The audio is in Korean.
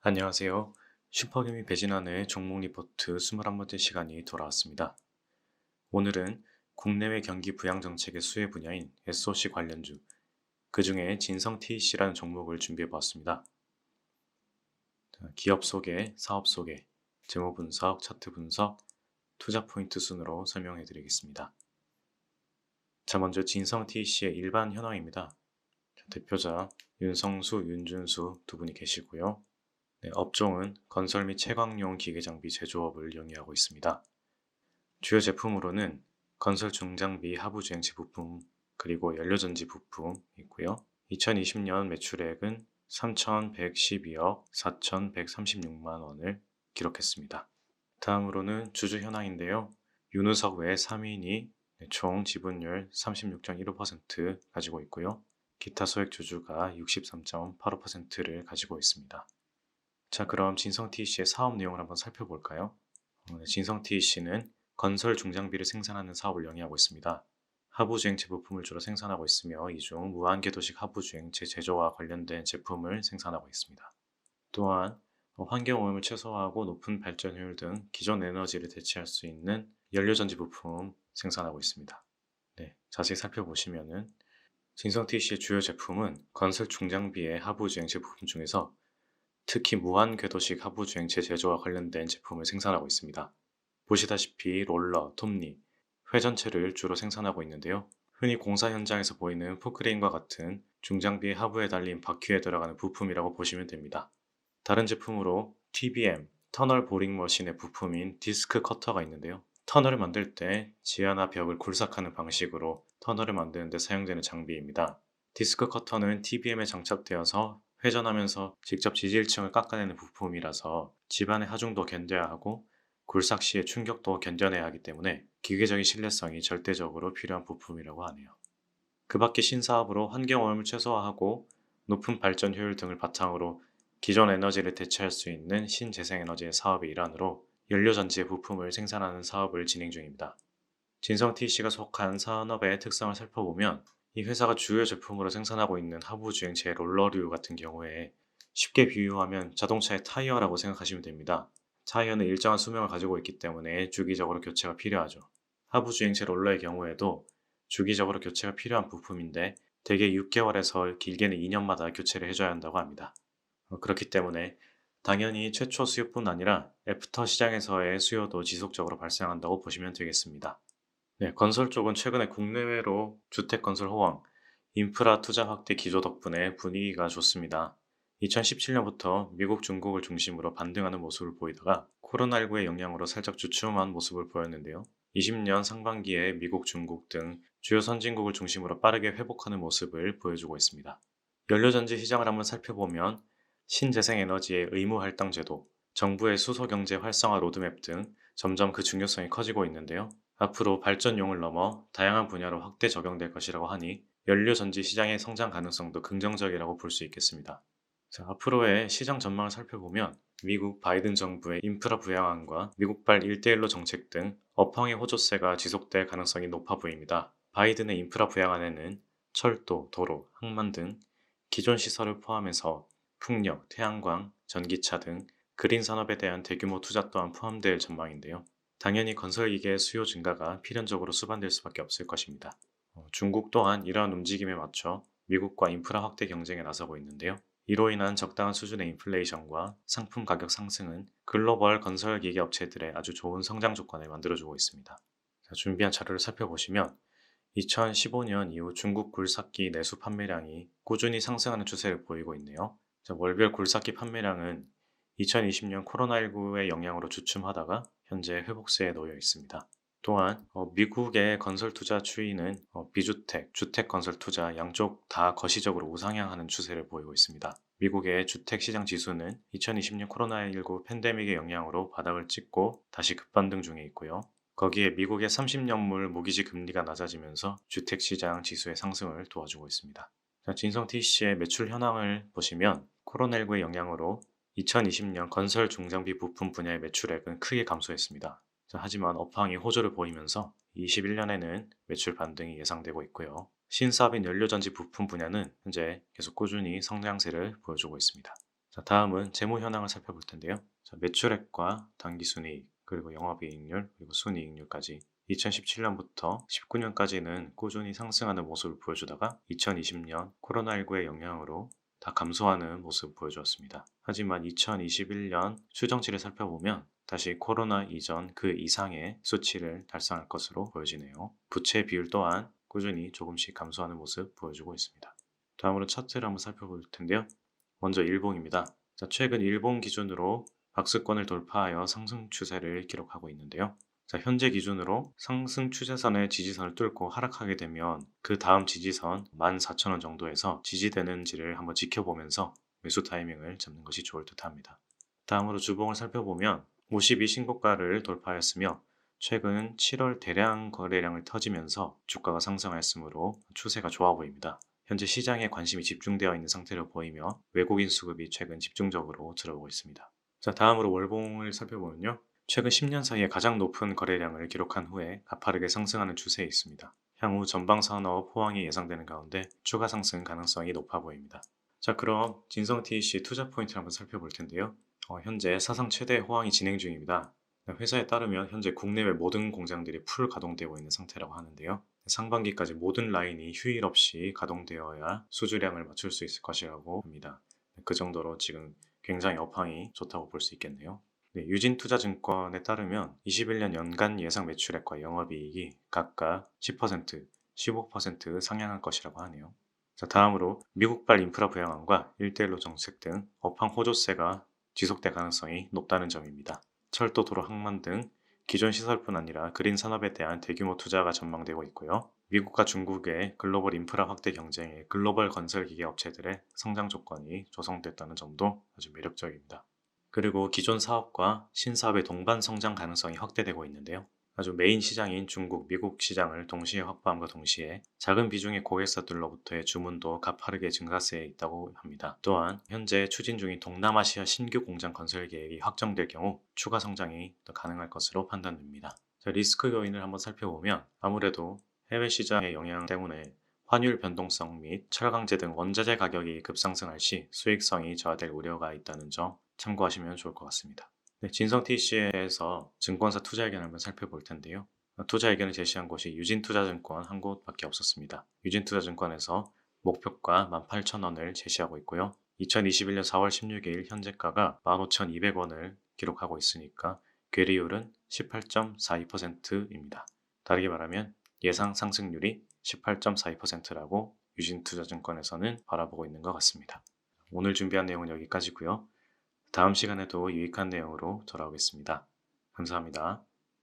안녕하세요. 슈퍼개미 배진환의 종목 리포트 21번째 시간이 돌아왔습니다. 오늘은 국내외 경기 부양 정책의 수혜 분야인 SOC 관련주, 그 중에 진성 TEC라는 종목을 준비해 보았습니다. 기업 소개, 사업 소개, 재무 분석, 차트 분석, 투자 포인트 순으로 설명해 드리겠습니다. 자, 먼저 진성 TEC의 일반 현황입니다. 대표자 윤성수, 윤준수 두 분이 계시고요. 업종은 건설 및 채광용 기계장비 제조업을 영위하고 있습니다. 주요 제품으로는 건설 중장비 하부주행체 부품 그리고 연료전지 부품 있고요. 2020년 매출액은 3,112억 4,136만 원을 기록했습니다. 다음으로는 주주 현황인데요. 윤우석 외 3인이 총 지분율 36.15% 가지고 있고요. 기타 소액 주주가 63.85%를 가지고 있습니다. 자, 그럼 진성 TEC의 사업 내용을 한번 살펴볼까요? 진성 TEC는 건설 중장비를 생산하는 사업을 영위하고 있습니다. 하부주행체 부품을 주로 생산하고 있으며 이 중 무한궤도식 하부주행체 제조와 관련된 제품을 생산하고 있습니다. 또한 환경오염을 최소화하고 높은 발전 효율 등 기존 에너지를 대체할 수 있는 연료전지 부품 생산하고 있습니다. 네, 자세히 살펴보시면은 진성 TEC의 주요 제품은 건설 중장비의 하부주행체 부품 중에서 특히 무한궤도식 하부주행체 제조와 관련된 제품을 생산하고 있습니다. 보시다시피 롤러, 톱니, 회전체를 주로 생산하고 있는데요. 흔히 공사 현장에서 보이는 포크레인과 같은 중장비의 하부에 달린 바퀴에 들어가는 부품이라고 보시면 됩니다. 다른 제품으로 TBM, 터널 보링 머신의 부품인 디스크 커터가 있는데요. 터널을 만들 때 지하나 벽을 굴삭하는 방식으로 터널을 만드는 데 사용되는 장비입니다. 디스크 커터는 TBM에 장착되어서 회전하면서 직접 지지일층을 깎아내는 부품이라서 집안의 하중도 견뎌야 하고 굴삭 시의 충격도 견뎌내야 하기 때문에 기계적인 신뢰성이 절대적으로 필요한 부품이라고 하네요. 그 밖에 신사업으로 환경오염을 최소화하고 높은 발전 효율 등을 바탕으로 기존 에너지를 대체할 수 있는 신재생에너지의 사업의 일환으로 연료전지의 부품을 생산하는 사업을 진행 중입니다. 진성 TEC가 속한 산업의 특성을 살펴보면 이 회사가 주요 제품으로 생산하고 있는 하부주행체 롤러류 같은 경우에 쉽게 비유하면 자동차의 타이어라고 생각하시면 됩니다. 타이어는 일정한 수명을 가지고 있기 때문에 주기적으로 교체가 필요하죠. 하부주행체 롤러의 경우에도 주기적으로 교체가 필요한 부품인데 대개 6개월에서 길게는 2년마다 교체를 해줘야 한다고 합니다. 그렇기 때문에 당연히 최초 수요뿐 아니라 애프터 시장에서의 수요도 지속적으로 발생한다고 보시면 되겠습니다. 네, 건설 쪽은 최근에 국내외로 주택 건설 호황, 인프라 투자 확대 기조 덕분에 분위기가 좋습니다. 2017년부터 미국, 중국을 중심으로 반등하는 모습을 보이다가 코로나19의 영향으로 살짝 주춤한 모습을 보였는데요. 20년 상반기에 미국, 중국 등 주요 선진국을 중심으로 빠르게 회복하는 모습을 보여주고 있습니다. 연료전지 시장을 한번 살펴보면 신재생에너지의 의무 할당 제도, 정부의 수소경제 활성화 로드맵 등 점점 그 중요성이 커지고 있는데요. 앞으로 발전용을 넘어 다양한 분야로 확대 적용될 것이라고 하니 연료전지 시장의 성장 가능성도 긍정적이라고 볼 수 있겠습니다. 자, 앞으로의 시장 전망을 살펴보면 미국 바이든 정부의 인프라 부양안과 미국발 1대1로 정책 등 업황의 호조세가 지속될 가능성이 높아 보입니다. 바이든의 인프라 부양안에는 철도, 도로, 항만 등 기존 시설을 포함해서 풍력, 태양광, 전기차 등 그린 산업에 대한 대규모 투자 또한 포함될 전망인데요. 당연히 건설기계의 수요 증가가 필연적으로 수반될 수밖에 없을 것입니다. 중국 또한 이러한 움직임에 맞춰 미국과 인프라 확대 경쟁에 나서고 있는데요. 이로 인한 적당한 수준의 인플레이션과 상품 가격 상승은 글로벌 건설기계 업체들의 아주 좋은 성장 조건을 만들어주고 있습니다. 자, 준비한 자료를 살펴보시면 2015년 이후 중국 굴삭기 내수 판매량이 꾸준히 상승하는 추세를 보이고 있네요. 자, 월별 굴삭기 판매량은 2020년 코로나19의 영향으로 주춤하다가 현재 회복세에 놓여 있습니다. 또한 미국의 건설 투자 추이는 비주택, 주택 건설 투자 양쪽 다 거시적으로 우상향하는 추세를 보이고 있습니다. 미국의 주택 시장 지수는 2020년 코로나19 팬데믹의 영향으로 바닥을 찍고 다시 급반등 중에 있고요. 거기에 미국의 30년물 모기지 금리가 낮아지면서 주택 시장 지수의 상승을 도와주고 있습니다. 자, 진성 TEC의 매출 현황을 보시면 코로나19의 영향으로 2020년 건설 중장비 부품 분야의 매출액은 크게 감소했습니다. 하지만 업황이 호조를 보이면서 21년에는 매출 반등이 예상되고 있고요. 신사업인 연료전지 부품 분야는 현재 계속 꾸준히 성장세를 보여주고 있습니다. 자, 다음은 재무 현황을 살펴볼 텐데요. 자, 매출액과 당기순이익, 그리고 영업이익률, 그리고 순이익률까지 2017년부터 19년까지는 꾸준히 상승하는 모습을 보여주다가 2020년 코로나19의 영향으로 다 감소하는 모습을 보여주었습니다. 하지만 2021년 추정치를 살펴보면 다시 코로나 이전 그 이상의 수치를 달성할 것으로 보여지네요. 부채 비율 또한 꾸준히 조금씩 감소하는 모습 보여주고 있습니다. 다음으로 차트를 한번 살펴볼 텐데요. 먼저 일봉입니다. 자, 최근 일봉 기준으로 박스권을 돌파하여 상승 추세를 기록하고 있는데요. 자, 현재 기준으로 상승 추세선의 지지선을 뚫고 하락하게 되면 그 다음 지지선 14,000원 정도에서 지지되는지를 한번 지켜보면서 매수 타이밍을 잡는 것이 좋을 듯 합니다. 다음으로 주봉을 살펴보면 52 신고가를 돌파하였으며 최근 7월 대량 거래량을 터지면서 주가가 상승하였으므로 추세가 좋아 보입니다. 현재 시장에 관심이 집중되어 있는 상태로 보이며 외국인 수급이 최근 집중적으로 들어오고 있습니다. 자, 다음으로 월봉을 살펴보면요. 최근 10년 사이에 가장 높은 거래량을 기록한 후에 가파르게 상승하는 추세에 있습니다. 향후 전방 산업 호황이 예상되는 가운데 추가 상승 가능성이 높아 보입니다. 자, 그럼 진성 TEC 투자 포인트를 한번 살펴볼 텐데요. 현재 사상 최대 호황이 진행 중입니다. 회사에 따르면 현재 국내외 모든 공장들이 풀 가동되고 있는 상태라고 하는데요. 상반기까지 모든 라인이 휴일 없이 가동되어야 수주량을 맞출 수 있을 것이라고 합니다. 그 정도로 지금 굉장히 업황이 좋다고 볼 수 있겠네요. 네, 유진투자증권에 따르면 21년 연간 예상 매출액과 영업이익이 각각 10%, 15% 상향할 것이라고 하네요. 자, 다음으로 미국발 인프라 부양안과 1대1로 정책 등 업황 호조세가 지속될 가능성이 높다는 점입니다. 철도, 도로, 항만 등 기존 시설뿐 아니라 그린 산업에 대한 대규모 투자가 전망되고 있고요. 미국과 중국의 글로벌 인프라 확대 경쟁에 글로벌 건설 기계 업체들의 성장 조건이 조성됐다는 점도 아주 매력적입니다. 그리고 기존 사업과 신사업의 동반 성장 가능성이 확대되고 있는데요. 아주 메인 시장인 중국, 미국 시장을 동시에 확보함과 동시에 작은 비중의 고객사들로부터의 주문도 가파르게 증가세에 있다고 합니다. 또한 현재 추진 중인 동남아시아 신규 공장 건설 계획이 확정될 경우 추가 성장이 더 가능할 것으로 판단됩니다. 자, 리스크 요인을 한번 살펴보면 아무래도 해외 시장의 영향 때문에 환율 변동성 및 철강제 등 원자재 가격이 급상승할 시 수익성이 저하될 우려가 있다는 점 참고하시면 좋을 것 같습니다. 네, 진성 TC에서 증권사 투자 의견을 한번 살펴볼 텐데요. 투자 의견을 제시한 곳이 유진투자증권 한 곳밖에 없었습니다. 유진투자증권에서 목표가 18,000원을 제시하고 있고요. 2021년 4월 16일 현재가가 15,200원을 기록하고 있으니까 괴리율은 18.42%입니다. 다르게 말하면 예상 상승률이 18.42%라고 유진투자증권에서는 바라보고 있는 것 같습니다. 오늘 준비한 내용은 여기까지고요. 다음 시간에도 유익한 내용으로 돌아오겠습니다. 감사합니다.